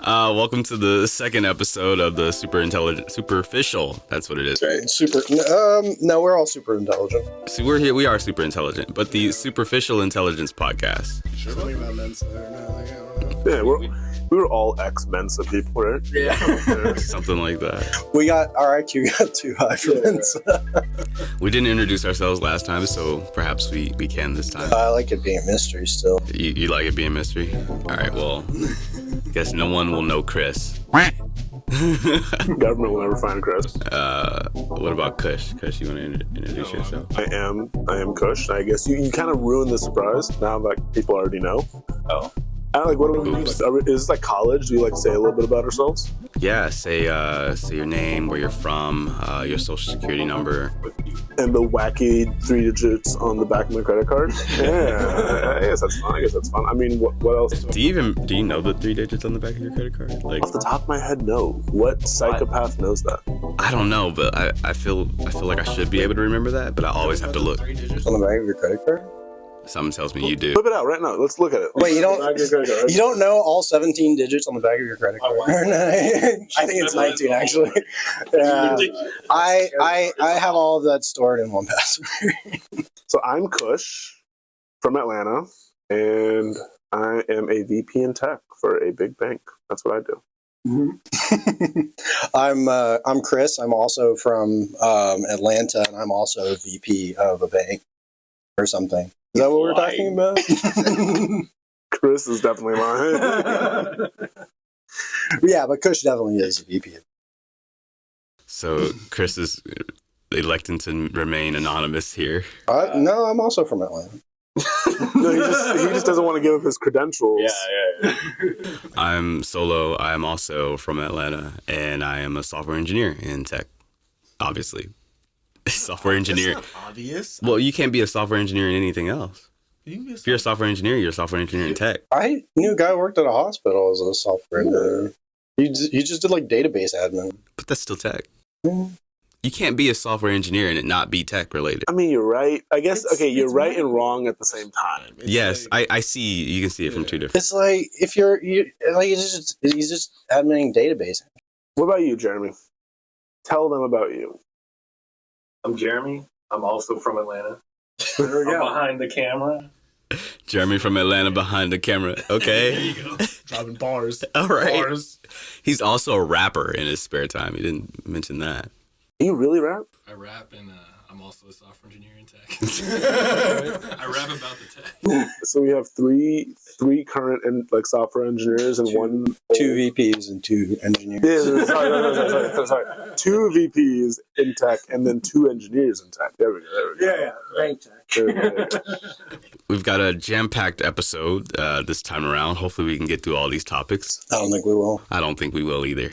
Welcome to the second episode of the Superficial. That's what it is. Right. No, we're all super intelligent. So we're here. We are super intelligent, but the Superficial Intelligence Podcast. Sure. Something about Mensa or not? Like, I don't know. Yeah, we were all ex-Mensa people, right? Yeah. Something like that. Our IQ got too high for Mensa. We didn't introduce ourselves last time, so perhaps we can this time. I like it being a mystery still. You like it being a mystery? All right, well, guess no one will know Chris. Government will never find Chris. What about Kush? Kush, you want to introduce yourself? I am Kush. I guess you kind of ruined the surprise. Now, like, people already know. Oh. I don't like, what do we do? Is this like college? Do you like say a little bit about ourselves? Yeah, say your name, where you're from, your social security number. And the wacky 3 digits on the back of my credit card. Yeah, I guess that's fun. I mean, what else? Do you know the 3 digits on the back of your credit card? Like, off the top of my head, no. What psychopath knows that? I don't know, but I feel like I should be able to remember that, but I always have to look. 3 digits on the back of your credit card? Something tells me you do. Whip it out right now. Let's look at it. Wait, you don't know all 17 digits on the back of your credit card? I think it's 19 actually. Yeah. I have all of that stored in one password. So I'm Kush from Atlanta, and I am a VP in tech for a big bank. That's what I do. Mm-hmm. I'm Chris. I'm also from Atlanta, and I'm also a VP of a bank or something. Is that what we're talking about? Chris is definitely lying. Yeah, but Kush definitely is a VP. So Chris is electing to remain anonymous here. No, I'm also from Atlanta. No, he just doesn't want to give up his credentials. Yeah. I'm Solo. I am also from Atlanta, and I am a software engineer in tech, obviously. Software engineer. That's not obvious. Well, you can't be a software engineer in anything else. If you're a software engineer, you're a software engineer in tech. I knew a guy who worked at a hospital as a software engineer. He just did like database admin. But that's still tech. You can't be a software engineer and it not be tech related. I mean, you're right. I guess, you're right and wrong at the same time. Yes, I see. You can see it from two different. It's like if he's just adminning database. What about you, Jeremy? Tell them about you. I'm Jeremy. I'm also from Atlanta. There we go. Behind the camera. Jeremy from Atlanta behind the camera. Okay. There you go. Dropping bars. All right. Bars. He's also a rapper in his spare time. He didn't mention that. You really rap? I rap and I'm also a software engineer in tech. I rap about the tech. So we have three current and like software engineers and two VPs and 2 engineers. Yeah, sorry. 2 VPs in tech and then 2 engineers in tech. There we go. Yeah. Bank tech. We've got a jam-packed episode this time around. Hopefully we can get through all these topics. I don't think we will. I don't think we will either.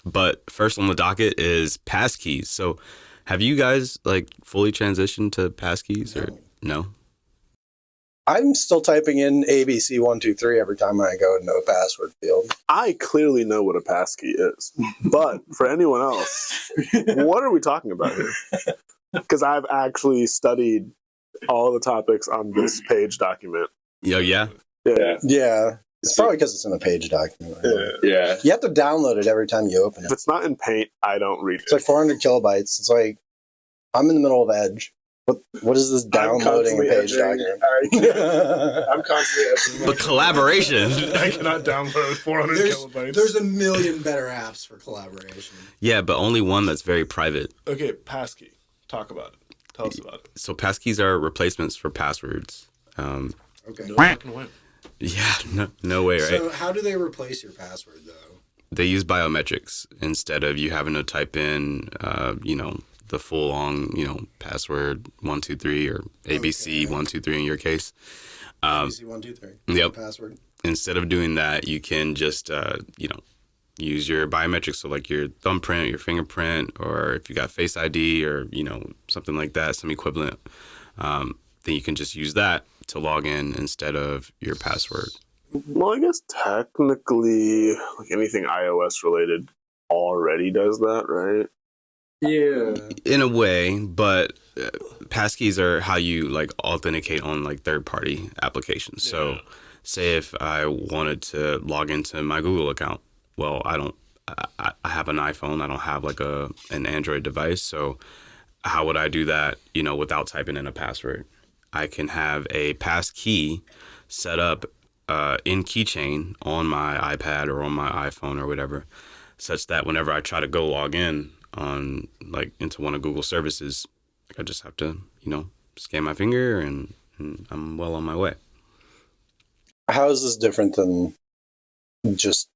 But first on the docket is passkeys. So have you guys like fully transitioned to passkeys or no? I'm still typing in ABC123 every time I go into a password field. I clearly know what a passkey is, but for anyone else, what are we talking about here? Because I've studied all the topics on this page document. Yeah. Yeah. It's probably because it's in a page document. Right? Yeah. You have to download it every time you open If it. it's not in Paint, I don't read it. It's like 400 kilobytes. It's like, I'm in the middle of Edge. What is this downloading a page document? I'm constantly editing. But collaboration. I cannot download 400 kilobytes. There's a million better apps for collaboration. Yeah, but only one that's very private. Okay, passkey. Talk about it. Tell us about it. So passkeys are replacements for passwords. Okay. No fucking way. Yeah, no way, right? So how do they replace your password, though? They use biometrics instead of you having to type in, the full-on, password 123 or ABC 123 in your case. ABC 123. Yep. Password. Instead of doing that, you can just, use your biometrics, so like your thumbprint, your fingerprint, or if you got Face ID or, something like that, some equivalent, then you can just use that to log in instead of your password. Well, I guess technically, like anything iOS related already does that, right? Yeah. In a way, but passkeys are how you like authenticate on like third-party applications. So say if I wanted to log into my Google account. Well, I have an iPhone. I don't have like an Android device. So how would I do that, without typing in a password? I can have a pass key set up in keychain on my iPad or on my iPhone or whatever, such that whenever I try to go log in on like into one of Google services, I just have to, scan my finger and I'm well on my way. How is this different than just,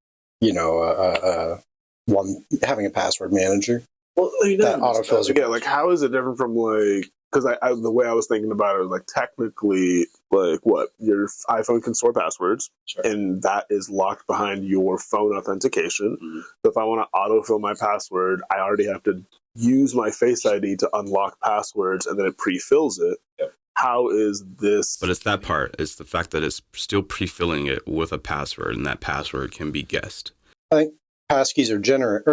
one having a password manager Well, that autofills your again, like how is it different from like, because I the way I was thinking about it was like technically like what your iPhone can store passwords, and that is locked behind your phone authentication. So if I want to autofill my password, I already have to use my Face ID to unlock passwords, and then it pre-fills it. How is this? But it's that part. It's the fact that it's still pre-filling it with a password, and that password can be guessed. I think passkeys are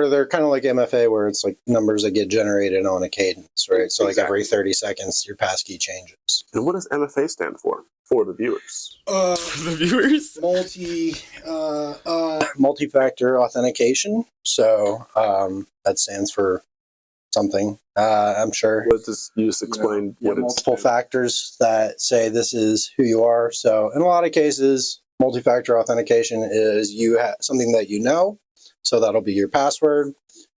they're kind of like MFA, where it's like numbers that get generated on a cadence, right? So like every 30 seconds, your passkey changes. And what does MFA stand for the viewers? For the viewers? Multi-factor authentication. So that stands for something, I'm sure. What does you just explain? What it's multiple factors that say this is who you are. So in a lot of cases, multi-factor authentication is you have something that you know. So that'll be your password,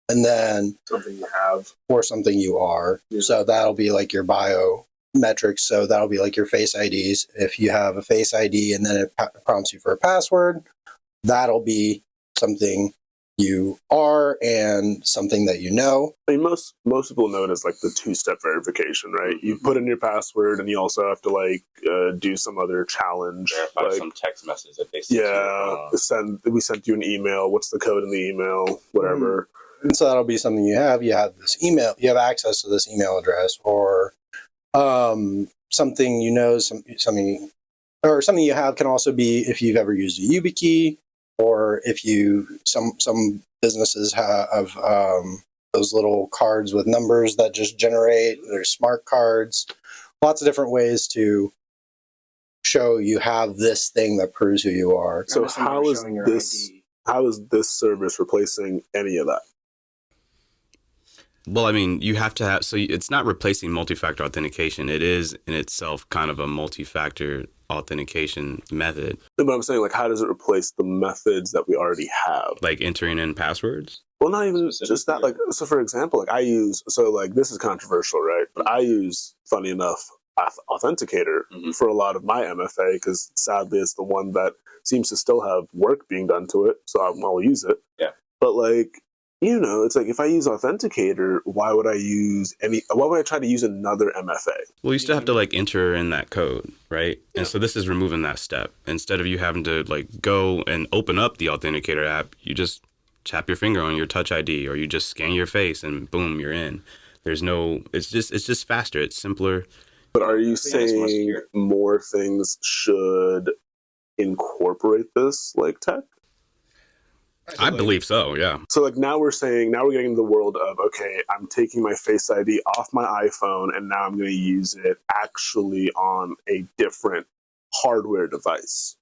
and then something you have or something you are. So that'll be like your biometrics. So that'll be like your Face IDs. If you have a Face ID and then it prompts you for a password, that'll be something you are and something that you know. I mean, most people know it as like the two-step verification, right? You put in your password, and you also have to like do some other challenge, verify like some text message that they sent we sent you an email. What's the code in the email? Whatever. And so that'll be something you have. You have this email. You have access to this email address, or something you know. Something you have can also be if you've ever used a YubiKey. Or if some businesses have those little cards with numbers that just generate, they're smart cards, lots of different ways to show you have this thing that proves who you are. So how is this service replacing any of that? Well, I mean, you have to have, so it's not replacing multi-factor authentication. It is in itself kind of a multi-factor authentication method. But I'm saying, like, how does it replace the methods that we already have? Like entering in passwords? Well, not even just that. Like, so for example, like this is controversial, right? But I use, funny enough, Authenticator for a lot of my MFA, because sadly it's the one that seems to still have work being done to it. So I'll use it. Yeah. But like, it's like if I use Authenticator, why would I try to use another MFA? Well, you still have to like enter in that code, right? Yeah. And so this is removing that step. Instead of you having to like go and open up the Authenticator app, you just tap your finger on your Touch ID, or you just scan your face and boom, you're in. It's just faster. It's simpler. But are you saying more things should incorporate this like tech? I believe so, yeah. So like now we're getting into the world of, okay, I'm taking my Face ID off my iPhone and now I'm going to use it actually on a different hardware device.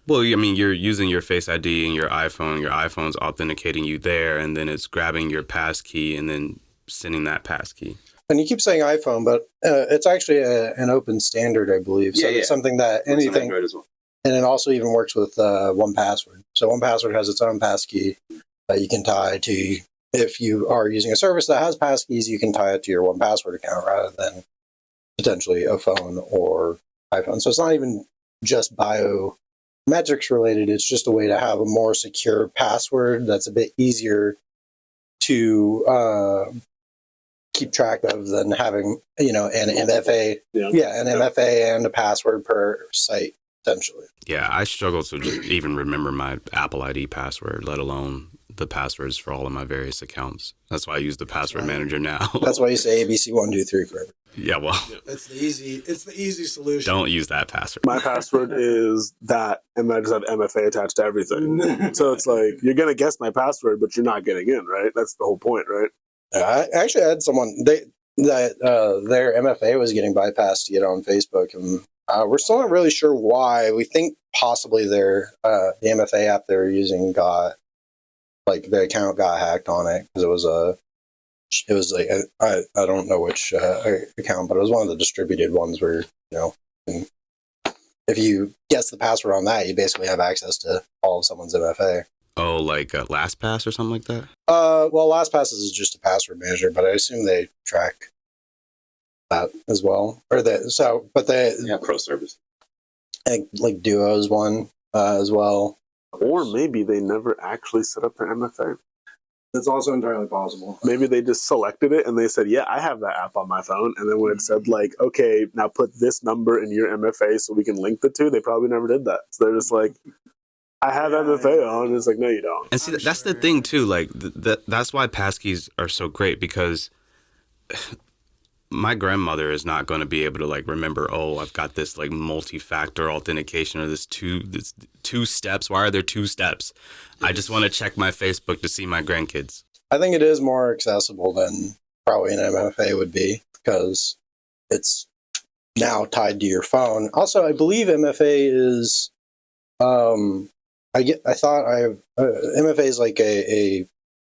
Well, I mean, you're using your Face ID in your iPhone. Your iPhone's authenticating you there, and then it's grabbing your passkey and then sending that passkey. And you keep saying iPhone, but it's actually an open standard, I believe. So it's something that anything... Android as well. And it also even works with 1Password. So 1Password has its own passkey that you can tie to. If you are using a service that has passkeys, you can tie it to your 1Password account rather than potentially a phone or iPhone. So it's not even just biometrics related. It's just a way to have a more secure password that's a bit easier to keep track of than having, an MFA. Yeah, an MFA and a password per site. Essentially. Yeah, I struggle to just even remember my Apple ID password, let alone the passwords for all of my various accounts. That's why I use the password manager now. That's why you say ABC123 forever. Yeah, well, it's the easy solution. Don't use that password. My password is that, and I just have MFA attached to everything. So it's like you're gonna guess my password, but you're not getting in, right? That's the whole point, right? I actually had someone their MFA was getting bypassed to get on Facebook, and We're still not really sure why. We think possibly the MFA app they were using got, like, the account got hacked on it because it was like I don't know which account, but it was one of the distributed ones where, if you guess the password on that, you basically have access to all of someone's MFA. Oh, like LastPass or something like that? Well, LastPass is just a password manager, but I assume they track that as well. Yeah, pro service. Like Duo's one as well. Or maybe they never actually set up their MFA. That's also entirely possible. Maybe they just selected it and they said, yeah, I have that app on my phone. And then when it said, like, okay, now put this number in your MFA so we can link the two, they probably never did that. So they're just like, I have MFA on. And it's like, no, you don't. And see, that's the thing, too. Like, that's why passkeys are so great, because my grandmother is not going to be able to, like, remember, oh, I've got this, like, multi-factor authentication or this two steps. Why are there two steps? I just want to check my Facebook to see my grandkids. I think it is more accessible than probably an MFA would be because it's now tied to your phone. Also, I believe MFA is, MFA is like a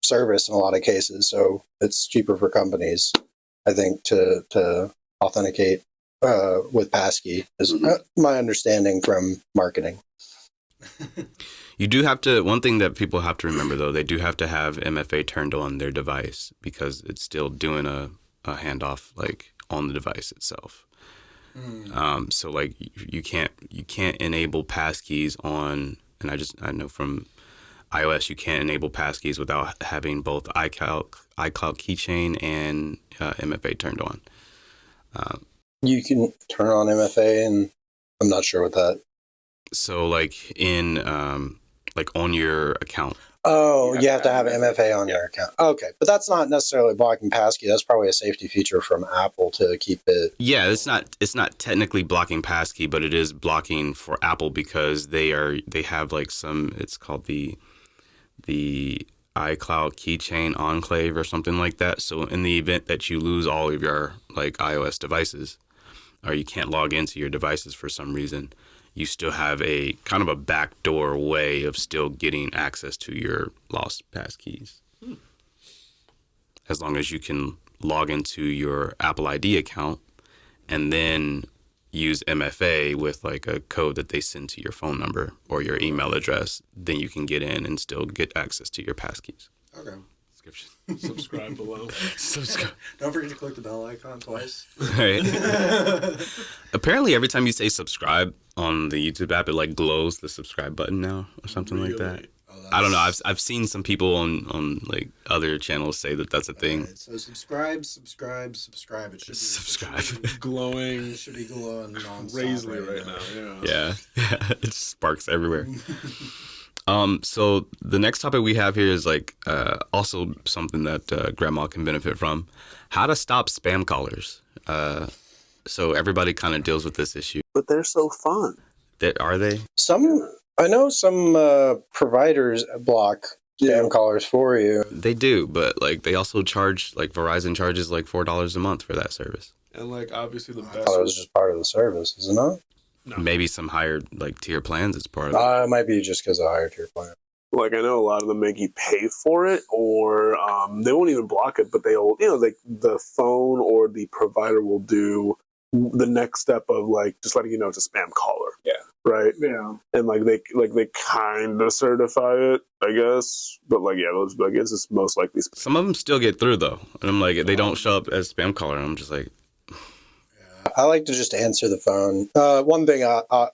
service in a lot of cases, so it's cheaper for companies, I think, to authenticate with passkey is my understanding from marketing. You do have to, one thing that people have to remember, though, they do have to have MFA turned on their device because it's still doing a handoff, like, on the device itself. So, like, you can't enable passkeys on, and I know from iOS, you can't enable passkeys without having both iCloud keychain and MFA turned on. You can turn on MFA, and I'm not sure what that. So, like, like on your account. Oh, you have to have MFA on your account. Okay, but that's not necessarily blocking passkey. That's probably a safety feature from Apple to keep it. Yeah, it's not technically blocking passkey, but it is blocking for Apple because they have like it's called the iCloud keychain enclave or something like that. So in the event that you lose all of your like iOS devices, or you can't log into your devices for some reason, you still have a kind of a backdoor way of still getting access to your lost passkeys. As long as you can log into your Apple ID account and then use MFA with like a code that they send to your phone number or your email address, then you can get in and still get access to your passkeys. Okay. Subscribe below. Subscribe. Don't forget to click the bell icon twice. Right. Apparently, every time you say subscribe on the YouTube app, it like glows the subscribe button now or something like that. I don't know. I've seen some people on like other channels say that that's a thing. Right, so subscribe. It should be Subscribe. It should be, Glowing. it should be glowing nonstop Razorly right now. Yeah. It sparks everywhere. So the next topic we have here is like also something that grandma can benefit from: how to stop spam callers. So everybody kind of deals with this issue. But they're so fun. Are they? I know some providers block spam callers for you. They do, but like they also charge, like Verizon charges like $4 a month for that service. And like obviously the I best. thought it was just part of the service, is it not? No. Maybe some higher like tier plans it's part of it. It might be just because of higher tier plan. Like, I know a lot of them make you pay for it, or they won't even block it, but they'll, like the phone or the provider will do the next step of like just letting you know it's a spam caller. Yeah. Right. Yeah. And like they kind of certify it, I guess. But like, yeah, I guess it's most likely. Some of them still get through though, and I'm like, they don't show up as spam caller. And I'm just like, I like to just answer the phone. One thing I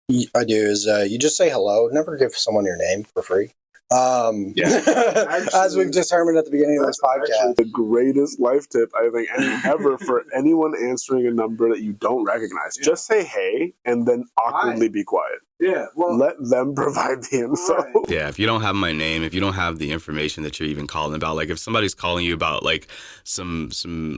do is you just say hello. Never give someone your name for free. As we've determined at the beginning of this podcast. The greatest life tip I think ever for anyone answering a number that you don't recognize. Yeah. Just say hey and then awkwardly be quiet. Yeah. Well, let them provide the info. Right. yeah, if you don't have my name, if you don't have the information that you're even calling about, like if somebody's calling you about like some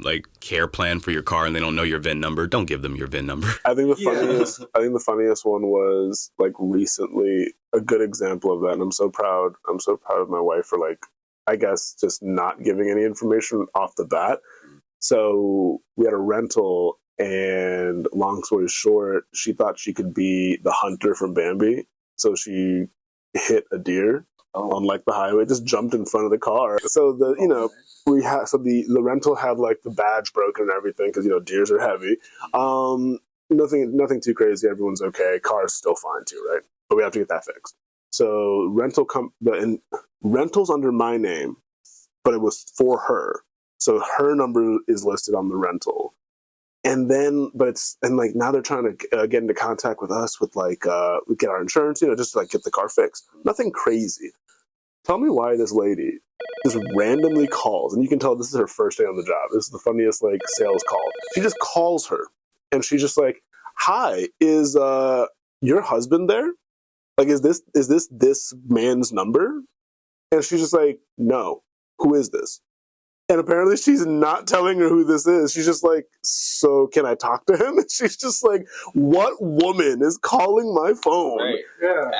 like care plan for your car and they don't know your VIN number, don't give them your VIN number. I think the funniest one was like recently a good example of that, and I'm so proud of my wife for like, I guess, just not giving any information off the bat. So we had a rental And long story short, she thought she could be the hunter from Bambi. So she hit a deer on like the highway, just jumped in front of the car. So the rental had like the badge broken and everything because deers are heavy. Nothing too crazy. Everyone's okay. Car's still fine too, right? But we have to get that fixed. So rental's under my name, but it was for her. So her number is listed on the rental. And then, now they're trying to get into contact with us with get our insurance, just to get the car fixed. Nothing crazy. Tell me why this lady just randomly calls, and you can tell this is her first day on the job. This is the funniest sales call. She just calls her, and she's just like, "Hi, is your husband there? Is this man's number?" And she's just like, "No, who is this?" And apparently she's not telling her who this is. She's just like, "So can I talk to him?" And she's just like, what woman is calling my phone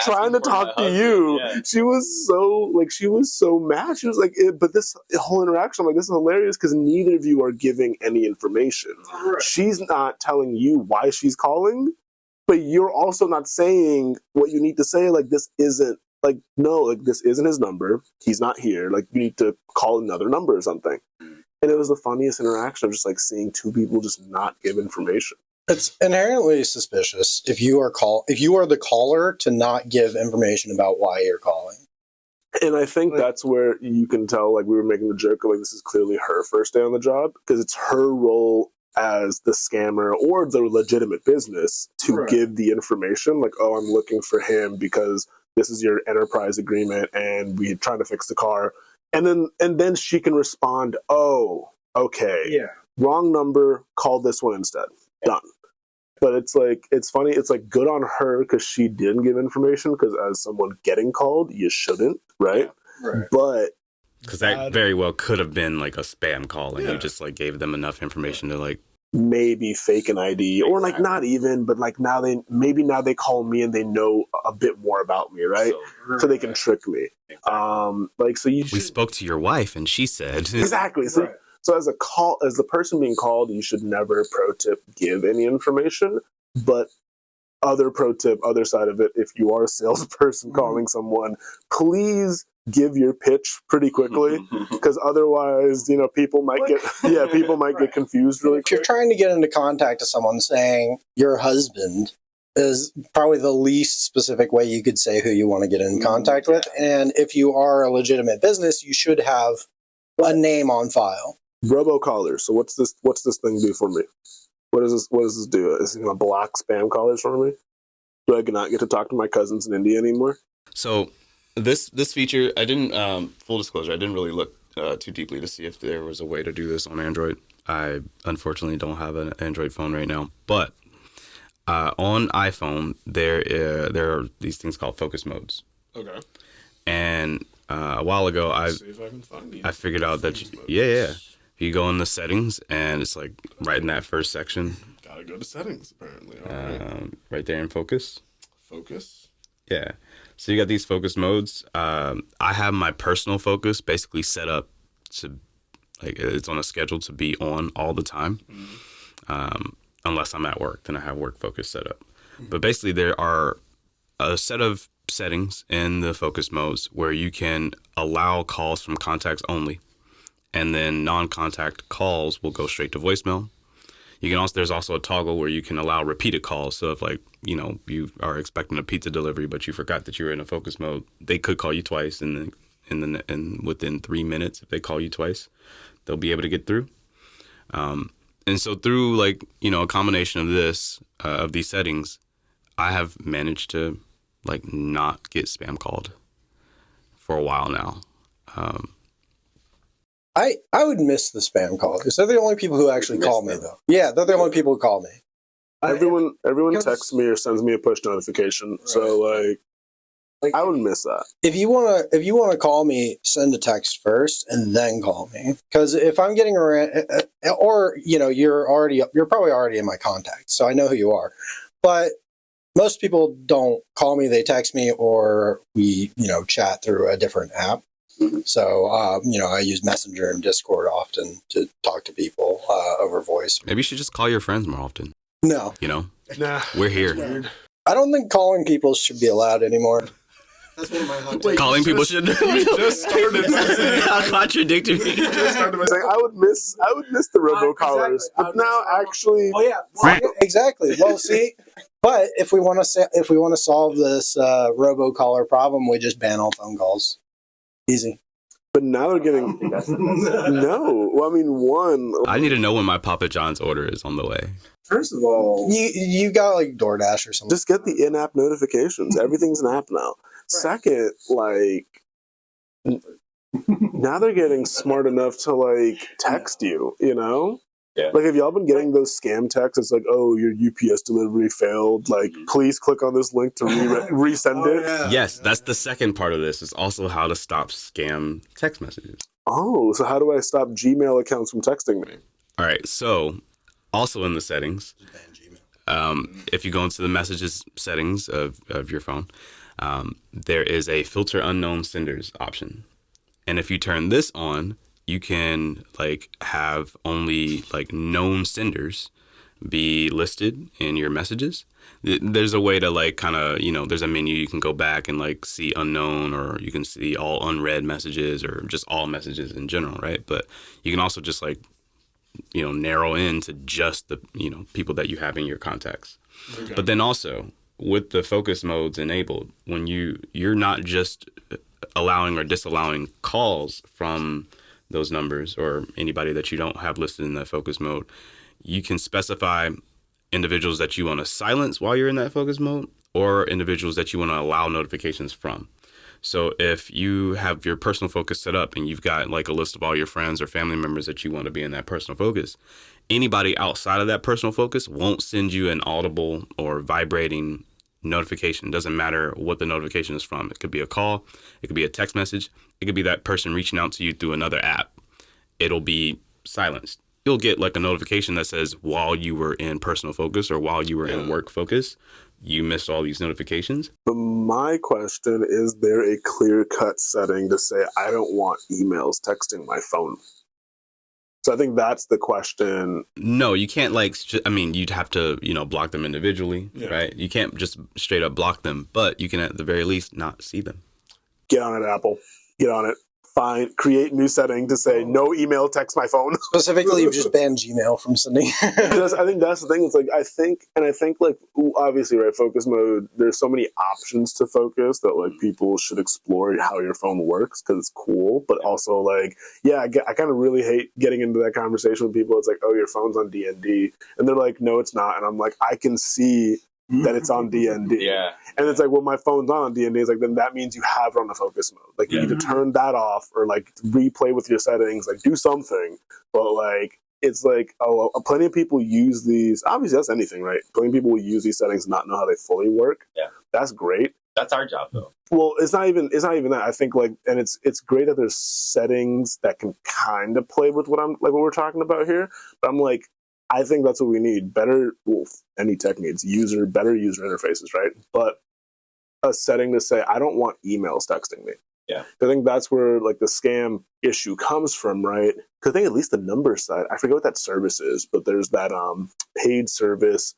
trying to talk to you? Yeah. She was so mad. She was like, but this whole interaction, this is hilarious because neither of you are giving any information. Right. She's not telling you why she's calling, but you're also not saying what you need to say. This isn't this isn't his number. He's not here. You need to call another number or something. And it was the funniest interaction of just seeing two people just not give information. It's inherently suspicious if you are the caller to not give information about why you're calling. And I think that's where you can tell, we were making the joke of this is clearly her first day on the job because it's her role as the scammer or the legitimate business to give the information. Oh, I'm looking for him because this is your enterprise agreement and we're trying to fix the car. And then she can respond, "Oh, okay. Yeah. Wrong number, call this one instead." Done. But it's funny, it's good on her because she didn't give information because as someone getting called, you shouldn't, right? Yeah, right. But because that very well could have been a spam call and you just gave them enough information to maybe fake an ID or not even, but now they call me and they know a bit more about me, right? So they can trick me. We spoke to your wife and she said exactly. So as the person being called, you should never, pro tip, give any information. But other pro tip, other side of it, if you are a salesperson calling someone, please give your pitch pretty quickly because otherwise people might get confused really quick. If you're trying to get into contact with someone, saying your husband is probably the least specific way you could say who you want to get in contact with. And if you are a legitimate business, you should have a name on file. Robocallers. So what's this thing do for me? What does this do? Is it going to block spam callers for me? Do I not get to talk to my cousins in India anymore? So this feature, I didn't, full disclosure, I didn't really look too deeply to see if there was a way to do this on Android. I unfortunately don't have an Android phone right now, but on iPhone, there are these things called focus modes. Okay. And a while ago, see if I can find I figured out that you go in the settings and it's right in that first section. Gotta go to settings apparently. Right there in focus. Focus. Yeah. So you got these focus modes. I have my personal focus basically set up to it's on a schedule to be on all the time. Unless I'm at work, then I have work focus set up. But basically there are a set of settings in the focus modes where you can allow calls from contacts only, and then non-contact calls will go straight to voicemail. You can there's also a toggle where you can allow repeated calls. So if you are expecting a pizza delivery but you forgot that you were in a focus mode, they could call you twice, and within 3 minutes, if they call you twice, they'll be able to get through. And so through a combination of these settings, I have managed to not get spam called for a while now. I would miss the spam callers. They're the only people who actually call me, though. Yeah, they're the only people who call me. Everyone texts me or sends me a push notification. Right. So I would miss that. If you wanna call me, send a text first and then call me. Because if I'm getting around, or you're probably already in my contacts, so I know who you are. But most people don't call me; they text me, or we chat through a different app. So, I use Messenger and Discord often to talk to people over voice. Maybe you should just call your friends more often. No, Nah, We're here. Weird. I don't think calling people should be allowed anymore. That's one of my hot Wait, takes. Calling people should. you just started by saying, How contradictory. you just started by saying I would miss the robocallers, Exactly. I but would now miss actually, Oh yeah, exactly. Well, see, but if we want to solve this robocaller problem, we just ban all phone calls. Easy. but now they're getting no. Well, I mean, one. I need to know when my Papa John's order is on the way. First of all, You got like DoorDash or something. just get the in-app notifications. Everything's an app now. Second, like now they're getting smart enough to like text you. Yeah. Like, have y'all been getting those scam texts? It's like, oh, your UPS delivery failed. Like, please click on this link to resend it. Yeah. Yes, that's the second part of this. Is also how to stop scam text messages. Oh, so how do I stop Gmail accounts from texting me? All right, so also in the settings, Just ban Gmail. if you go into the messages settings of your phone, there is a filter unknown senders option. And if you turn this on, you can like have only like known senders be listed in your messages. There's a way to like kind of, there's a menu you can go back and like see unknown, or you can see all unread messages, or just all messages in general, right? But you can also just like, narrow in to just the, people that you have in your contacts. Okay. But then also with the focus modes enabled, when you're not just allowing or disallowing calls from those numbers or anybody that you don't have listed in that focus mode, you can specify individuals that you want to silence while you're in that focus mode, or individuals that you want to allow notifications from. So if you have your personal focus set up and you've got like a list of all your friends or family members that you want to be in that personal focus, anybody outside of that personal focus won't send you an audible or vibrating notification. Doesn't matter what the notification is from. It could be a call, it could be a text message, it could be that person reaching out to you through another app. It'll be silenced. You'll get like a notification that says while you were in personal focus or while you were in work focus, you missed all these notifications. But my question is, there a clear-cut setting to say I don't want emails texting my phone? So I think that's the question. No, you can't you'd have to, block them individually, right? You can't just straight up block them, but you can at the very least not see them. Get on it, Apple. Get on it. Fine. Create new setting to say no email text my phone. Specifically, you've just banned Gmail from sending. I think that's the thing. It's like, I think like, obviously, right, focus mode, there's so many options to focus that like people should explore how your phone works because it's cool. But also like, yeah, I kind of really hate getting into that conversation with people. It's like, oh, your phone's on DND. And they're like, no, it's not. And I'm like, I can see that it's on DND. Yeah. And it's like, well, my phone's not on DND. It's like, then that means you have it on the focus mode. Like, you need to turn that off or like replay with your settings, like do something. But like, it's like, plenty of people use these. Obviously, that's anything, right? Plenty of people will use these settings and not know how they fully work. Yeah. That's great. That's our job, though. Well, it's not even that. I think like, and it's great that there's settings that can kind of play with what we're talking about here. But I'm like, I think that's what we need. Any tech needs better user interfaces, right? But a setting to say, I don't want emails texting me. Yeah. I think that's where like the scam issue comes from, right? Because I think at least the number side, I forget what that service is, but there's that paid service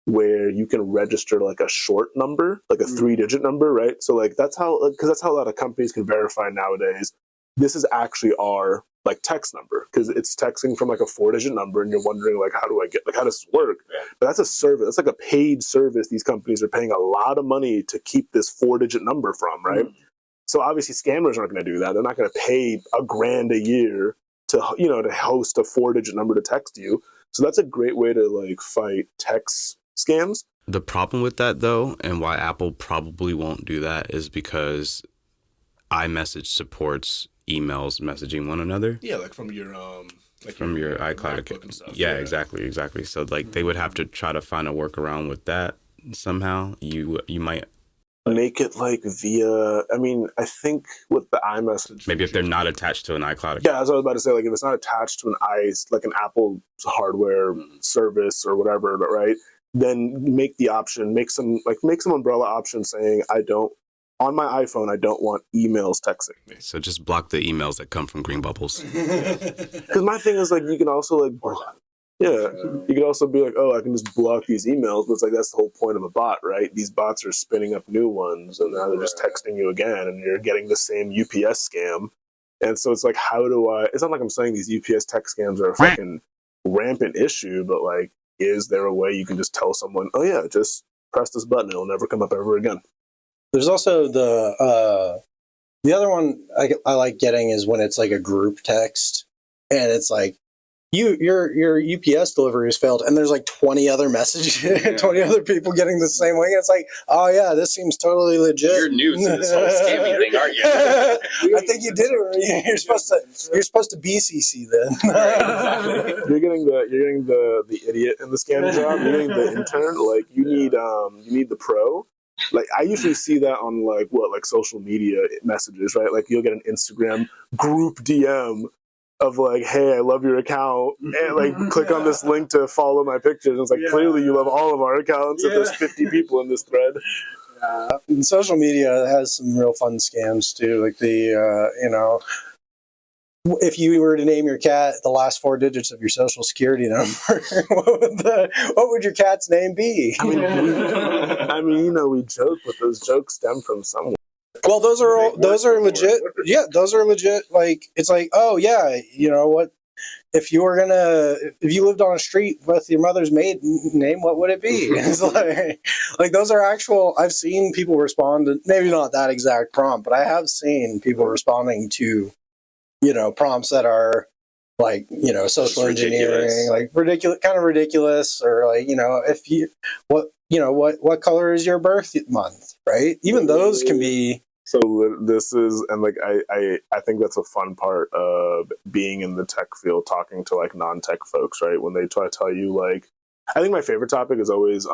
where you can register like a short number, like a 3-digit number, right? So like that's how a lot of companies can verify nowadays. This is actually our like text number, because it's texting from like a 4-digit number and you're wondering like, how does this work? Yeah. But that's a service. That's like a paid service. These companies are paying a lot of money to keep this 4-digit number from, right? So obviously scammers aren't going to do that. They're not going to pay $1,000 a year to host a 4-digit number to text you. So that's a great way to like fight text scams. The problem with that though, and why Apple probably won't do that, is because iMessage supports emails messaging one another. Yeah, like from your iCloud MacBook account. and stuff. Yeah, exactly. So like they would have to try to find a workaround with that somehow. You might Make it like via, I think with the iMessage. maybe if they're not attached to an iCloud account. Yeah, as I was about to say, like if it's not attached to an Apple hardware service or whatever, right? Then make some umbrella option saying I don't on my iPhone, I don't want emails texting me. So just block the emails that come from green bubbles. Because my thing is like, you can also like, yeah, you can also be like, oh, I can just block these emails, but it's like that's the whole point of a bot, right? These bots are spinning up new ones, and now they're just texting you again, and you're getting the same UPS scam. And so it's like, how do I? It's not like I'm saying these UPS text scams are a fucking rampant issue, but like, is there a way you can just tell someone, oh yeah, just press this button, it'll never come up ever again? There's also the other one I like getting is when it's like a group text, and it's like, your UPS delivery has failed, and there's like 20 other messages, 20 other people getting the same way. It's like, oh yeah, this seems totally legit. You're new to this whole scamming thing, aren't you? I think you did it. You're supposed to BCC then. You're getting the idiot in the scam job. You're getting the intern. Like you need the pro. Like I usually see that on like social media messages, right? Like you'll get an Instagram group DM of like, hey, I love your account, and like click on this link to follow my pictures. And it's like, clearly you love all of our accounts, and there's 50 people in this thread. And social media has some real fun scams too, like the if you were to name your cat the last 4 digits of your social security number, what would your cat's name be? I mean, we joke, but those jokes stem from somewhere. Well, those are legit. Yeah, those are legit. Like, it's like, oh yeah, you know what? If you lived on a street with your mother's maiden name, what would it be? It's like those are actual. I've seen people respond to, maybe not that exact prompt, but I have seen people responding to, prompts that are like, social engineering, like ridiculous, or like, if you, what color is your birth month, right? Even those can be. So this is, and like I think that's a fun part of being in the tech field, talking to like non-tech folks, right? When they try to tell you like, I think my favorite topic is always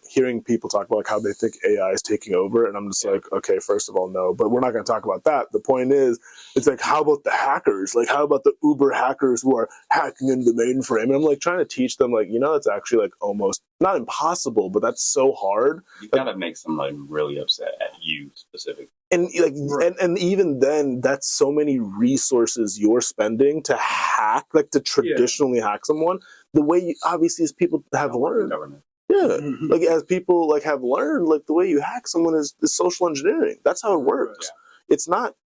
hearing people talk about like how they think AI is taking over, and I'm just like, okay, first of all, no, but we're not going to talk about that. The point is, it's like, how about the hackers? Like, how about the Uber hackers who are hacking into the mainframe? And I'm like trying to teach them, like, it's actually like almost not impossible, but that's so hard. You gotta make somebody really upset at you specifically. And like, and even then, that's so many resources you're spending to hack, like to traditionally hack someone. The way obviously as people have learned, like as people like have learned, like the way you hack someone is social engineering. That's how it works. Yeah.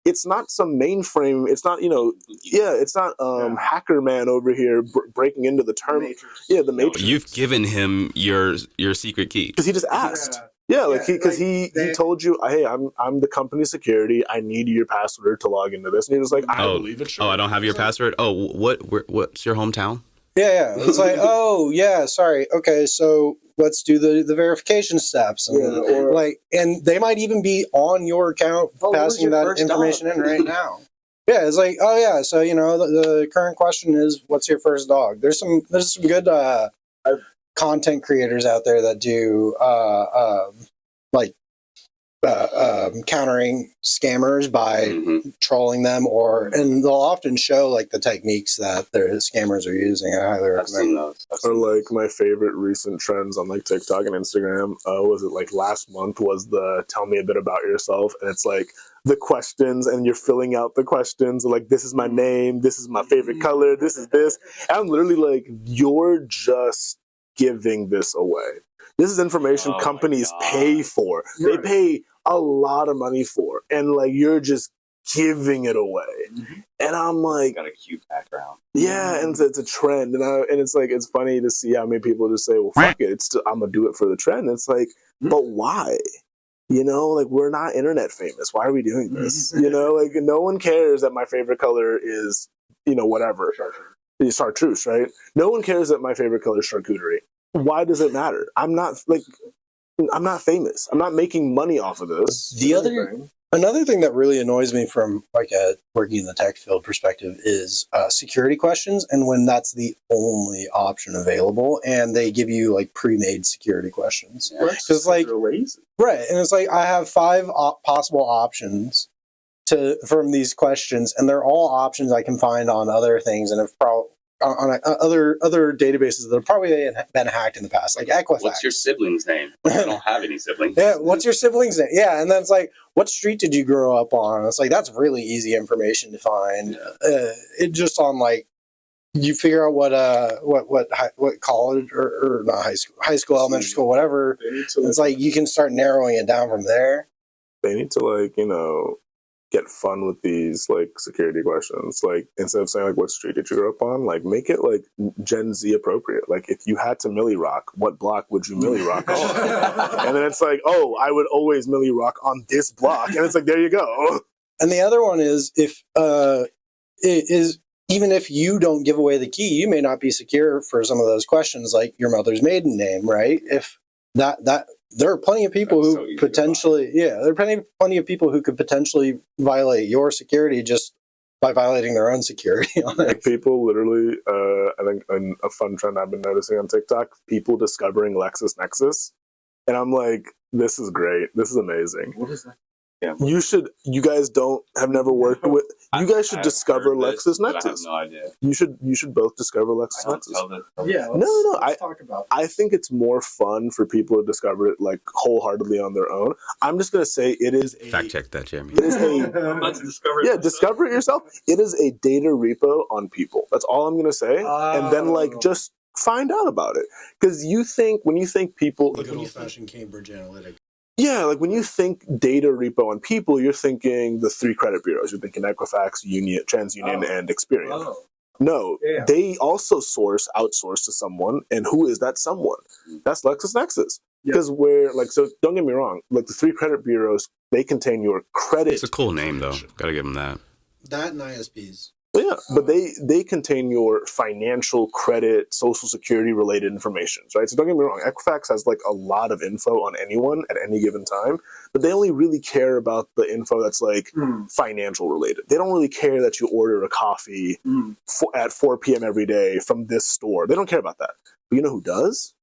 It's not some mainframe. It's not it's not hacker man over here breaking into the terminal. The matrix. You've given him your secret key because he just asked. Yeah, like he told you, hey, I'm the company security. I need your password to log into this, and he was like, I believe it. Sure. Oh, I don't have your password. Oh, what's your hometown? Yeah. It's like, oh yeah, sorry. Okay, so let's do the verification steps, and and they might even be on your account, passing that information in right now. Yeah, it's like, oh yeah, so the current question is, what's your first dog? There's some good content creators out there that do countering scammers by trolling them, and they'll often show like the techniques that the scammers are using. I highly recommend those. Or like my favorite recent trends on like TikTok and Instagram, was it like last month was the tell me a bit about yourself, and it's like the questions, and you're filling out the questions like, this is my name, this is my favorite color, this is this. And I'm literally like, you're just giving this away. This is information companies pay for. They pay a lot of money for, and like you're just giving it away. And I'm like, got a cute background. Yeah, and it's a trend, and it's like, it's funny to see how many people just say, well, fuck it, I'm gonna do it for the trend. It's like, but why? Like, we're not internet famous. Why are we doing this? Like, no one cares that my favorite color is, whatever. Chartreuse, right? No one cares that my favorite color is charcuterie. Why does it matter? I'm not famous. I'm not making money off of this. Another thing that really annoys me from like a working in the tech field perspective is security questions, and when that's the only option available, and they give you like pre-made security questions. Because right, and it's like, I have 5 possible options from these questions, and they're all options I can find on other things, and have other databases that have probably been hacked in the past, like Equifax. What's your sibling's name? I don't have any siblings. Yeah, what's your sibling's name? Yeah, and then it's like, what street did you grow up on? It's like, that's really easy information to find. It just on like, you figure out what college or not high school, elementary school, whatever. It's like you can start narrowing it down from there. They need to like, you know, get fun with these like security questions. Like instead of saying like what street did you grow up on, like make it like Gen Z appropriate. Like if you had to Millie Rock, what block would you Millie Rock on? And then it's like, oh, I would always Millie Rock on this block. And it's like, there you go. And the other one is even if you don't give away the key, you may not be secure for some of those questions, like your mother's maiden name, right? If that there are plenty of people That's who so easy to potentially, there are plenty of people who could potentially violate your security just by violating their own security on it. Like people literally, I think a fun trend I've been noticing on TikTok, people discovering LexisNexis. And I'm like, this is great. This is amazing. What is that? Yeah. You guys have never worked with, you guys should I've discover heard this, but I have LexisNexis. no idea. You should both discover LexisNexis. Yeah, let's talk about that. I think it's more fun for people to discover it like wholeheartedly on their own. I'm just going to say it is a Fact check that, Jeremy. It is a Let's discover it. yeah, discover it yourself. It is a data repo on people. That's all I'm going to say. And then like just find out about it. Because when you think people, Like an old-fashioned Cambridge Analytic. yeah, like when you think data repo on people, you're thinking the 3 credit bureaus. You're thinking Equifax, TransUnion, and Experian. No, they also outsource to someone, and who is that someone? That's LexisNexis. Because so don't get me wrong, like the 3 credit bureaus, they contain your credit. It's a cool name, though. Gotta give them that. That and ISPs. Yeah, but they contain your financial, credit, social security related information, right? So don't get me wrong, Equifax has like a lot of info on anyone at any given time, but they only really care about the info that's like financial related. They don't really care that you order a coffee at 4 p.m. every day from this store. They don't care about that. But you know who does?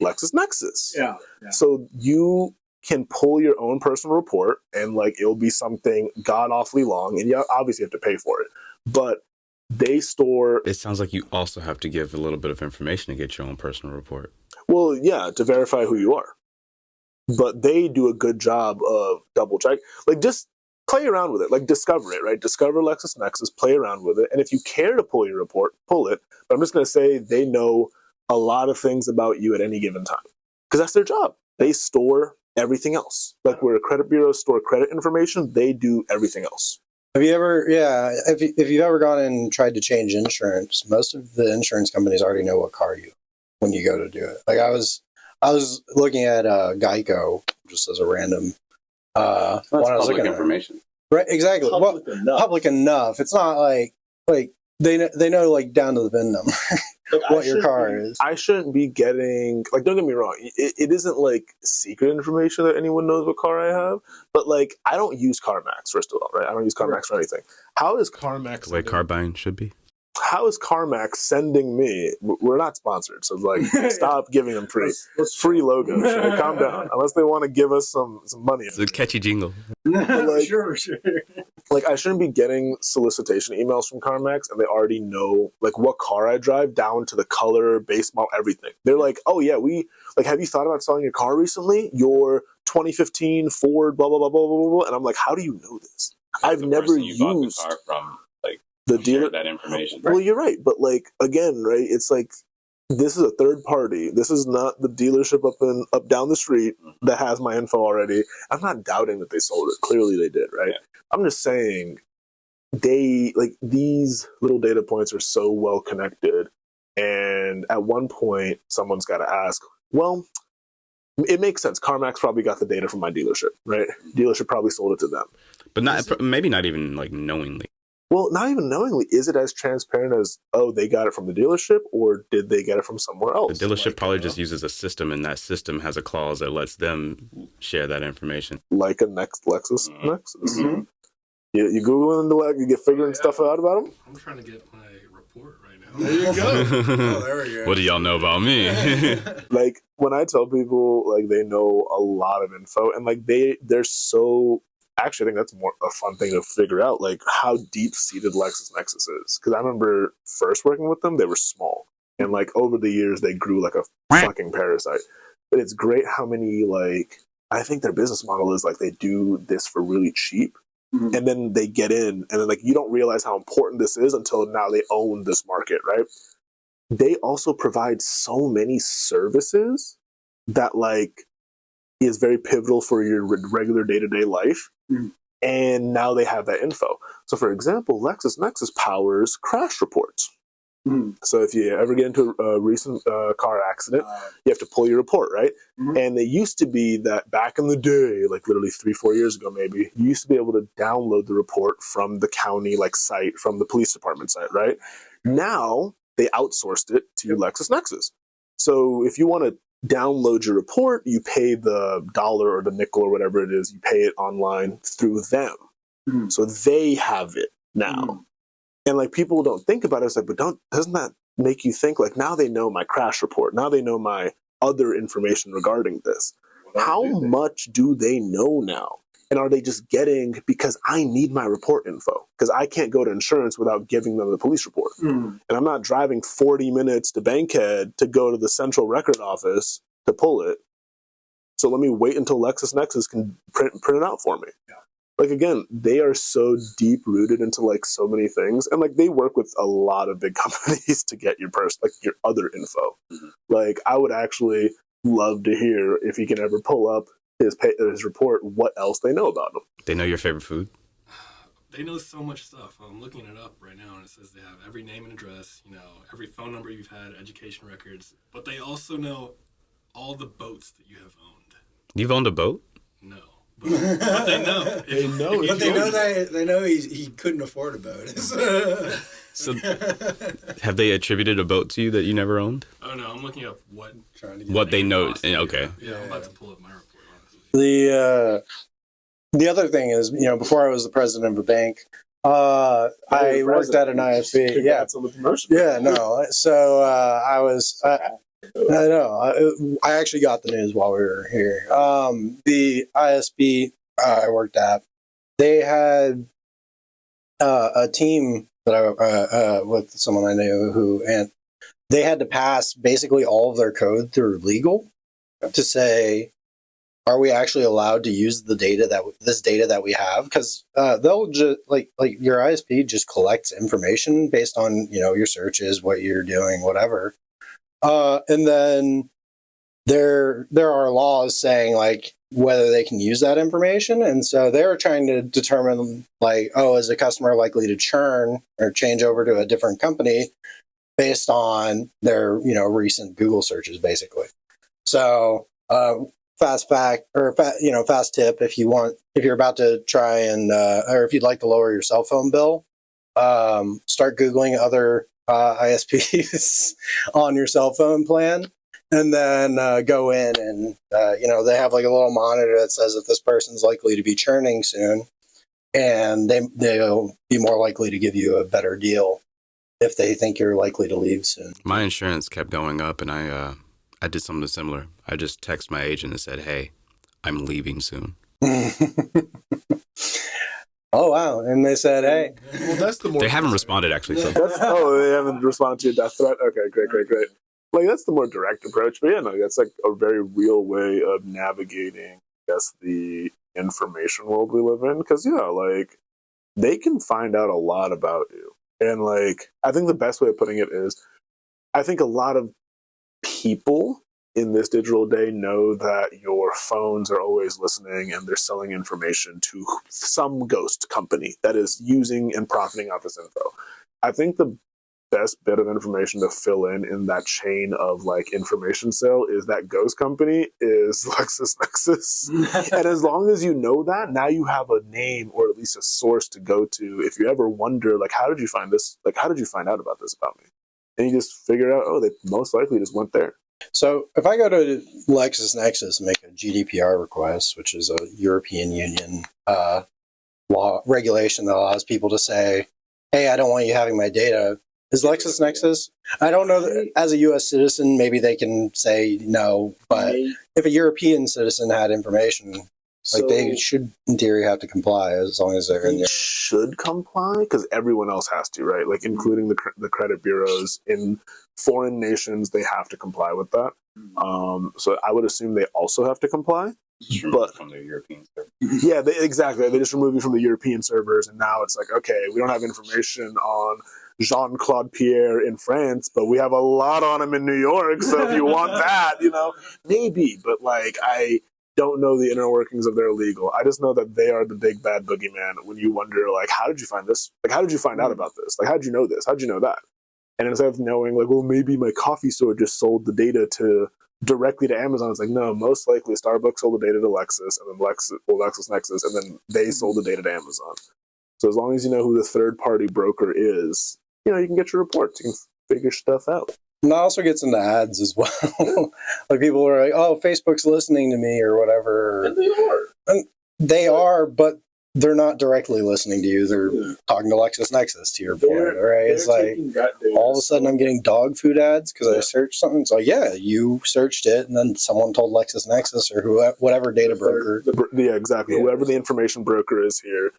LexisNexis. Yeah. So you can pull your own personal report and like it'll be something god awfully long, and you obviously have to pay for it. But they store. It sounds like you also have to give a little bit of information to get your own personal report. Well, yeah, to verify who you are. But they do a good job of double check. Like just play around with it. Like discover it, right? Discover LexisNexis, play around with it. And if you care to pull your report, pull it. But I'm just going to say they know a lot of things about you at any given time. Because that's their job. They store everything else. Like where credit bureaus store credit information, they do everything else. Have you ever, if you've ever gone and tried to change insurance, most of the insurance companies already know what car when you go to do it. Like I was looking at Geico just as a random. That's when I was public looking at information. Right, exactly. Public enough. It's not like they know like down to the VIN number what your car is. I shouldn't be getting like. Don't get me wrong. It isn't like secret information that anyone knows what car I have. But like, I don't use CarMax. First of all, right? I don't use CarMax for anything. How is CarMax The way car buying should be. How is CarMax sending me? We're not sponsored, so like, stop giving them free logos. Right? Calm down. Unless they want to give us some money. It's a catchy jingle. Like, Sure. Like I shouldn't be getting solicitation emails from CarMax, and they already know like what car I drive down to the color, base model, everything. They're like, oh yeah, have you thought about selling your car recently? Your 2015 Ford, blah blah blah blah blah blah. And I'm like, how do you know this? I've never used the car from like the dealer. That information. Well, you're right, but like again, right? It's like this is a third party. This is not the dealership up down the street that has my info already. I'm not doubting that they sold it. Clearly, they did, right? Yeah. I'm just saying these little data points are so well connected, and at one point, someone's got to ask, well. It makes sense. CarMax probably got the data from my dealership, right? Dealership probably sold it to them. But maybe not even like knowingly. Well, not even knowingly. Is it as transparent as, oh, they got it from the dealership, or did they get it from somewhere else? The dealership probably just uses a system, and that system has a clause that lets them share that information. Like a LexisNexis. Mm-hmm. You Googling you get figuring stuff out about them? I'm trying to get my report right now. There you go. There we go. What do y'all know about me? Like when I tell people like they know a lot of info, and like they're so actually, I think that's more a fun thing to figure out, like how deep seated LexisNexis is. Because I remember first working with them, they were small, and like over the years, they grew like a fucking parasite. But it's great how many like I think their business model is like they do this for really cheap, and then they get in, and then like you don't realize how important this is until now they own this market, right? They also provide so many services that like is very pivotal for your regular day-to-day life. And now they have that info. So for example, LexisNexis powers crash reports. So if you ever get into a recent car accident, you have to pull your report, right? And it used to be that back in the day, like literally 3-4 years ago maybe, you used to be able to download the report from the county like site, from the police department site, right? Now they outsourced it to LexisNexis. So if you want to download your report, you pay the dollar or the nickel or whatever it is, you pay it online through them. So they have it now. And like people don't think about it, it's like, but doesn't that make you think like now they know my crash report, now they know my other information regarding this. How much do they know now? And are they just getting, because I need my report info, because I can't go to insurance without giving them the police report. And I'm not driving 40 minutes to Bankhead to go to the central record office to pull it. So let me wait until LexisNexis can print it out for me. Like, again, they are so deep rooted into like so many things. And like they work with a lot of big companies to get your your other info. Like I would actually love to hear if he can ever pull up his report, what else they know about him. They know your favorite food? They know so much stuff. I'm looking it up right now, and it says they have every name and address, every phone number you've had, education records. But they also know all the boats that you have owned. You've owned a boat? No. But they know. They know he couldn't afford a boat. So have they attributed a boat to you that you never owned? Oh, no, I'm looking up what they know. Okay. Yeah, I'm about to pull up my report, honestly. The other thing is, before I was the president of a bank, I worked at an ISP. Yeah. Yeah, no. So I actually got the news while we were here. The ISP I worked at, they had a team that I with someone I knew and they had to pass basically all of their code through legal to say, are we actually allowed to use the data that we have? Because they'll just like your ISP just collects information based on your searches, what you're doing, whatever. And then there are laws saying like whether they can use that information, and so they're trying to determine like, is a customer likely to churn or change over to a different company based on their recent Google searches, basically. So fast tip: if you're about to try and or if you'd like to lower your cell phone bill, start Googling other ISPs on your cell phone plan, and then go in and they have like a little monitor that says if this person's likely to be churning soon, and they'll be more likely to give you a better deal if they think you're likely to leave soon. My insurance kept going up, and I did something similar. I just texted my agent and said, "Hey, I'm leaving soon." Oh wow! And they said, "Hey." Well, that's the more. They haven't responded actually. So. They haven't responded to your death threat. Okay, great. Like that's the more direct approach, but yeah, no, that's like a very real way of navigating, I guess, the information world we live in. Because like they can find out a lot about you, and like I think the best way of putting it is, I think a lot of people in this digital day know that your phones are always listening and they're selling information to some ghost company that is using and profiting off this info. I think the best bit of information to fill in that chain of like information sale is that ghost company is LexisNexis. And as long as you know that, now you have a name or at least a source to go to if you ever wonder, like, how did you find this? Like, how did you find out about this about me? And you just figure out, they most likely just went there. So if I go to LexisNexis and make a GDPR request, which is a European Union law regulation that allows people to say, hey, I don't want you having my data, is LexisNexis? I don't know, as a U.S. citizen, maybe they can say no, but if a European citizen had information Like they should, in theory, have to comply as long as they're in They there. should comply because everyone else has to, right? Like including the credit bureaus in foreign nations, they have to comply with that. So I would assume they also have to comply. But from the European server. yeah, exactly. They just remove you from the European servers, and now it's like, okay, we don't have information on Jean-Claude Pierre in France, but we have a lot on him in New York. So if you want that, maybe. But like, I don't know the inner workings of their legal. I just know that they are the big bad boogeyman. When you wonder, like, how did you find this? Like, how did you find out about this? Like, how did you know this? How did you know that? And instead of knowing, like, well, maybe my coffee store just sold the data directly to Amazon, it's like, no, most likely Starbucks sold the data to Lexus, and then LexisNexis, and then they sold the data to Amazon. So as long as you know who the third-party broker is, you can get your reports. You can figure stuff out. And that also gets into ads as well. Like people are like, "Oh, Facebook's listening to me" or whatever. And they are. And they are, but they're not directly listening to you. They're talking to LexisNexis, to your point, right? It's like all of a sudden I'm getting dog food ads because I searched something. It's like, yeah, you searched it, and then someone told LexisNexis or whatever data broker. Yeah, exactly. Yeah. Whoever the information broker is here,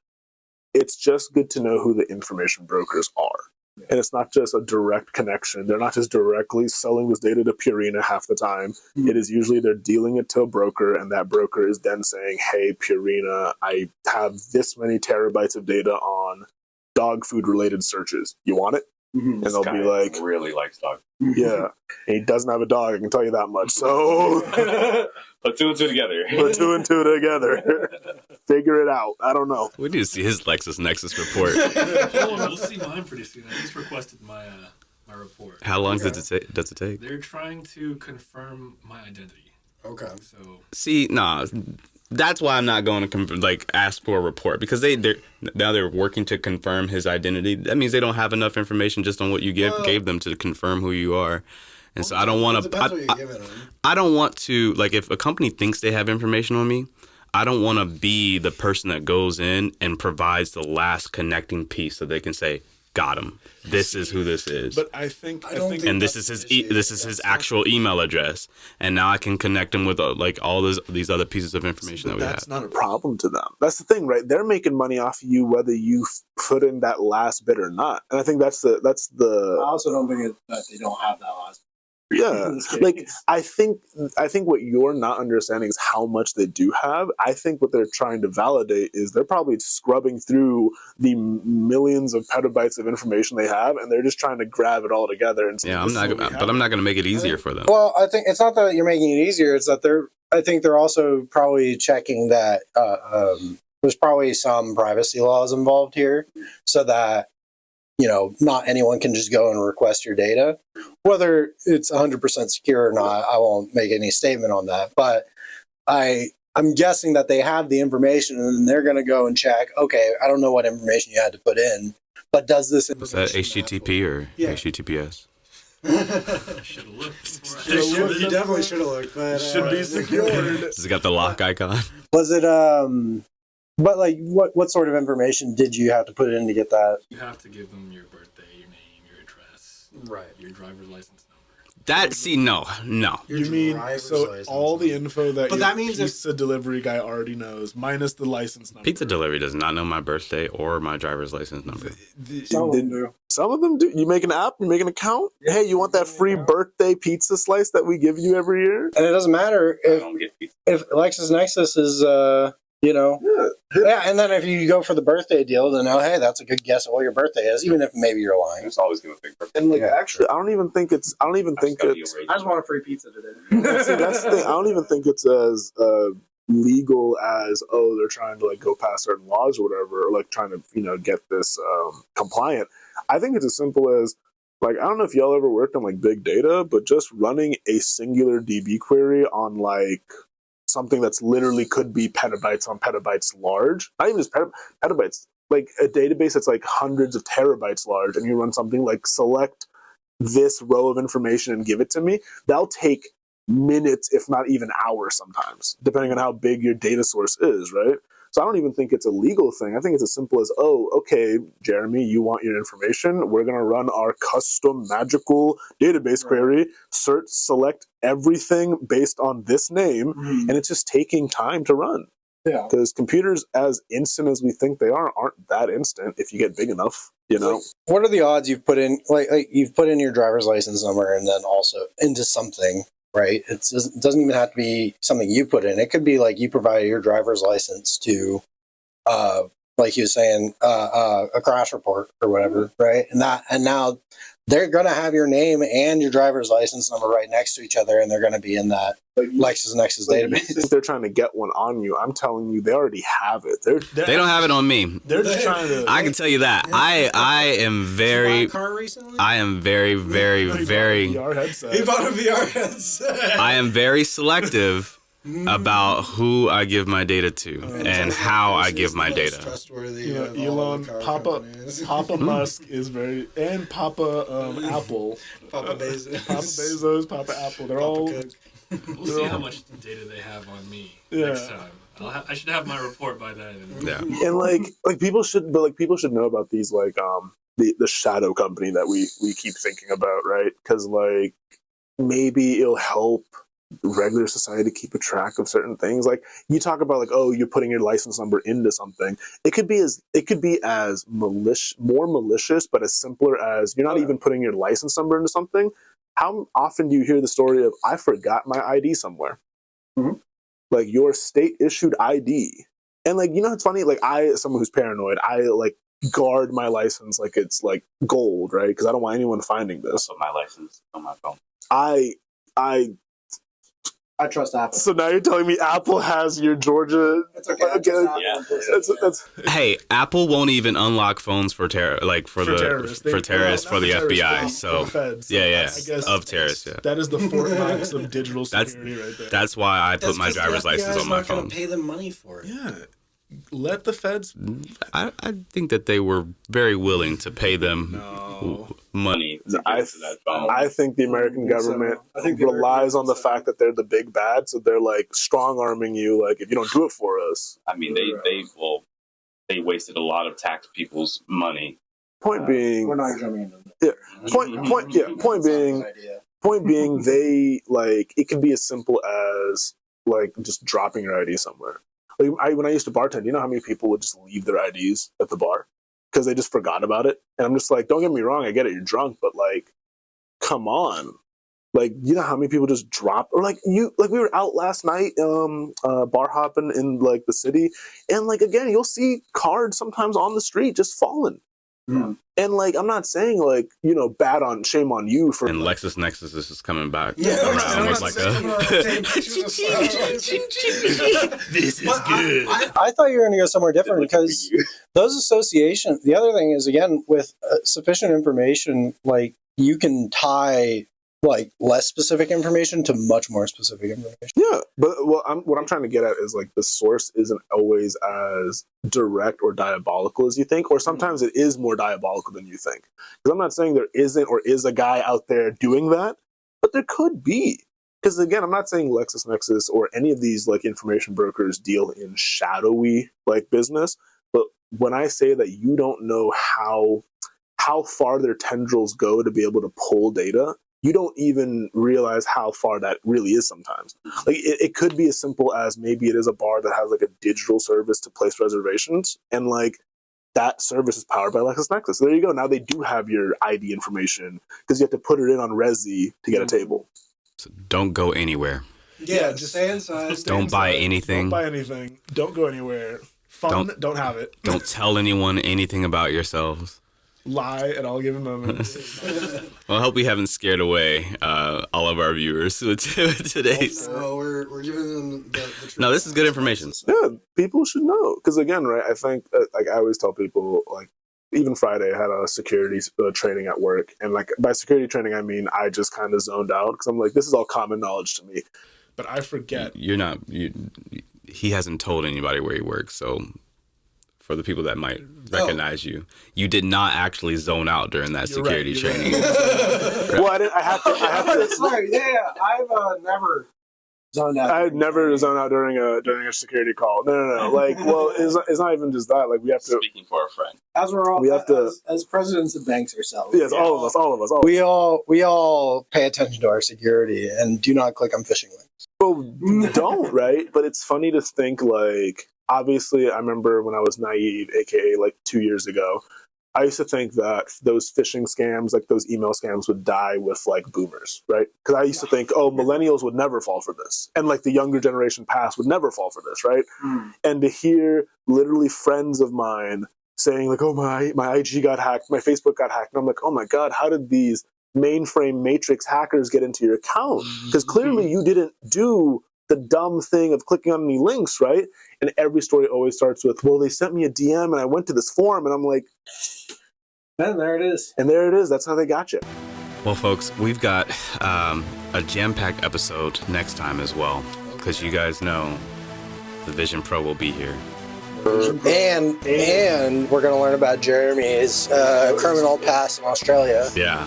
it's just good to know who the information brokers are. Yeah. And it's not just a direct connection. They're not just directly selling this data to Purina half the time. Mm-hmm. It is usually they're dealing it to a broker, and that broker is then saying, hey, Purina, I have this many terabytes of data on dog food related searches. You want it? Mm-hmm. And they'll be like, really likes dog. Yeah. And he doesn't have a dog, I can tell you that much. So put two and two together. Put two and two together. Figure it out. I don't know. We need to see his LexisNexis report. We'll see mine pretty soon. I just requested my report. How long does it take? They're trying to confirm my identity. Okay. So see, that's why I'm not going to ask for a report, because they're working to confirm his identity. That means they don't have enough information just on what you gave them to confirm who you are. And so I don't want to. I don't want to, like, if a company thinks they have information on me, I don't want to be the person that goes in and provides the last connecting piece so they can say, got him. This is who this is. But I think and this is his actual email address, and now I can connect him with all these other piees of information that we have. That's not a problem to them. That's the thing, right? They're making money off of you whether you put in that last bit or not. And I think that's the. I also don't think that they don't have that last. Yeah, like I think what you're not understanding is how much they do have. I think what they're trying to validate is they're probably scrubbing through the millions of petabytes of information they have, and they're just trying to grab it all together. And I'm not going to make it easier for them. Well, I think it's not that you're making it easier; it's that I think they're also probably checking that there's probably some privacy laws involved here, so that not anyone can just go and request your data. Whether it's 100% secure or not, I won't make any statement on that. But I'm guessing that they have the information, and they're going to go and check, okay, I don't know what information you had to put in, but does this information... Was that HTTP or HTTPS? Should have looked. You definitely should have looked. But, should be secured. Has it got the lock icon? Was it... But what sort of information did you have to put in to get that? You have to give them your birthday, your name, your address, right? Your driver's license number. No. You mean so all the info that that means pizza delivery guy already knows, minus the license number. Pizza delivery does not know my birthday or my driver's license number. Some of them do. Some of them do. You make an app, you make an account. Hey, you want that free birthday pizza slice that we give you every year? And it doesn't matter if LexisNexis is. Yeah, and then if you go for the birthday deal, then hey, that's a good guess at what your birthday is, even if maybe you're lying. It's always gonna be birthday. And actually, I don't even think it's. I just want a free pizza today. See, that's the thing. I don't even think it's as legal as they're trying to go past certain laws or whatever, or trying to get this compliant. I think it's as simple as I don't know if y'all ever worked on big data, but just running a singular DB query on something that's literally could be petabytes on petabytes large, not even just petabytes, a database that's hundreds of terabytes large, and you run something select this row of information and give it to me, that'll take minutes, if not even hours sometimes, depending on how big your data source is, right? So I don't even think it's a legal thing. I think it's as simple as, okay, Jeremy, you want your information. We're going to run our custom magical database query, select everything based on this name, and it's just taking time to run. Yeah. Because computers, as instant as we think they aren't that instant if you get big enough, you know? What are the odds you've put in, like you've put in your driver's license number and then also into something, right? It doesn't even have to be something you put in. It could be like you provided your driver's license to, like you were saying, a crash report or whatever, right? And now they're going to have your name and your driver's license number right next to each other, and they're going to be in that LexisNexis database. If they're trying to get one on you, I'm telling you, they already have it. They don't have it on me. They're just trying to. I can tell you that. I am very. Did you buy a car recently? I am very, very, very. VR headset. He bought a VR headset. I am very selective about who I give my data to and how I give my data. Trustworthy. Elon, Papa Musk is very, and Papa Apple, Papa Bezos. Papa Bezos, Papa Apple. They're all. Cook. We'll see how much data they have on me next time. I should have my report by then. Yeah. And like people should know about these, like the shadow company that we keep thinking about, right? Because like maybe it'll help regular society keep a track of certain things. Like you talk about, like, oh, you're putting your license number into something. It could be as more malicious, but as simpler as you're not even putting your license number into something. How often do you hear the story of, I forgot my ID somewhere? Mm-hmm. Like your state issued ID. And like, you know, it's funny, like as someone who's paranoid, I like guard my license like it's like gold, right? Because I don't want anyone finding this. So my license on my phone. I trust Apple. So now you're telling me Apple has your Georgia? It's okay. I trust Apple. Yeah. That's Hey, Apple won't even unlock phones for terrorists for the FBI. So for the feds. yeah, I guess of terrorists. Yeah, that is the Fort Knox of digital security right there. that's why I put my driver's license on my phone. Pay them money for it. Yeah, let the feds. I think that they were very willing to pay them money. I think the American government relies on the fact that they're the big bad, so they're like strong arming you. Like, if you don't do it for us. I mean, they wasted a lot of tax people's money. Point being, We're not jumping into yeah. Point being, they like it could be as simple as like just dropping your ID somewhere. Like when I used to bartend, you know how many people would just leave their IDs at the bar because they just forgot about it? And I'm just like, don't get me wrong, I get it, you're drunk, but like, come on. Like, you know how many people just drop, or like we were out last night, bar hopping in like the city, and like again, you'll see cards sometimes on the street just falling. Mm. And like, I'm not saying like, you know, shame on you for. And LexisNexis is coming back Yeah, around with like a. This is good. I thought you were going to go somewhere different because those associations. The other thing is, again, with sufficient information, like you can tie like less specific information to much more specific information. Yeah, but what I'm trying to get at is like the source isn't always as direct or diabolical as you think, or sometimes it is more diabolical than you think. Because I'm not saying there isn't or is a guy out there doing that, but there could be. Because again, I'm not saying LexisNexis or any of these like information brokers deal in shadowy like business, but when I say that you don't know how far their tendrils go to be able to pull data, you don't even realize how far that really is sometimes. Like it could be as simple as maybe it is a bar that has like a digital service to place reservations, and like that service is powered by LexisNexis. So there you go. Now they do have your ID information because you have to put it in on Resi to get a table. So don't go anywhere. Yeah, just stay inside. Don't buy anything. Don't buy anything. Don't go anywhere. Fun. Don't have it. Don't tell anyone anything about yourselves. Lie at all given moments. Well, I hope we haven't scared away all of our viewers with today's. So we're giving them the truth. No, this is good information. Yeah, people should know. Because again, right, I think, like I always tell people, like even Friday I had a security training at work. And like by security training, I mean, I just kind of zoned out because I'm like, this is all common knowledge to me. But I forget. He hasn't told anybody where he works, so for the people that might recognize you, you did not actually zone out during that security training. Well, I have to. Sorry, yeah, I've never zoned out. I've never zoned out during a security call. No. Like, well, it's not even just that. Like, we have to. Speaking for a friend. As we're all, we have to, as presidents of banks ourselves. Yes, all of us. We all pay attention to our security and do not click on phishing links. Well, don't, right? But it's funny to think, like, obviously, I remember when I was naive, aka like 2 years ago, I used to think that those phishing scams, like those email scams, would die with like boomers, right? Because I used to think, oh, millennials would never fall for this, and like the younger generation past would never fall for this, right? And to hear literally friends of mine saying like, oh, my IG got hacked, my Facebook got hacked, and I'm like, oh my god, how did these mainframe matrix hackers get into your account? Because clearly you didn't do the dumb thing of clicking on any links, right? And every story always starts with, well, they sent me a DM and I went to this forum, and I'm like, And there it is. and there it is. That's how they got you. Well, folks, we've got a jam-packed episode next time as well, because you guys know the Vision Pro will be here. And we're going to learn about Jeremy's criminal past in Australia. Yeah.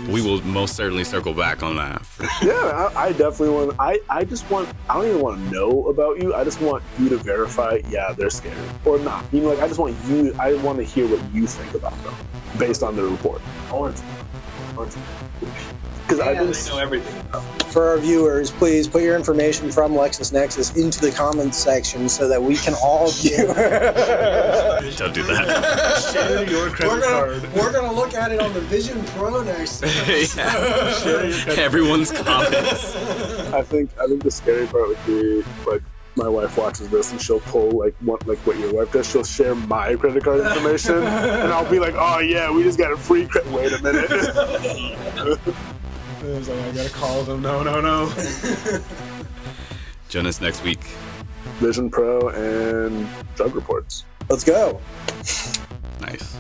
We will most certainly circle back on that. Yeah, I definitely want. I just want. I don't even want to know about you. I just want you to verify. Yeah, they're scared or not. You know, like I just want you. I want to hear what you think about them based on the report. I want to. Because I They think know everything about me. For our viewers, please put your information from LexisNexis into the comments section so that we can all view. Don't do that. Share your credit card. We're gonna look at it on the Vision Pro next. Everyone's comments. I think the scary part would be like my wife watches this and she'll pull like what your wife does. She'll share my credit card information and I'll be like, oh yeah, we just got a free credit. Wait a minute. It was like, I gotta call them. No. Join us next week. Vision Pro and drug reports. Let's go. Nice.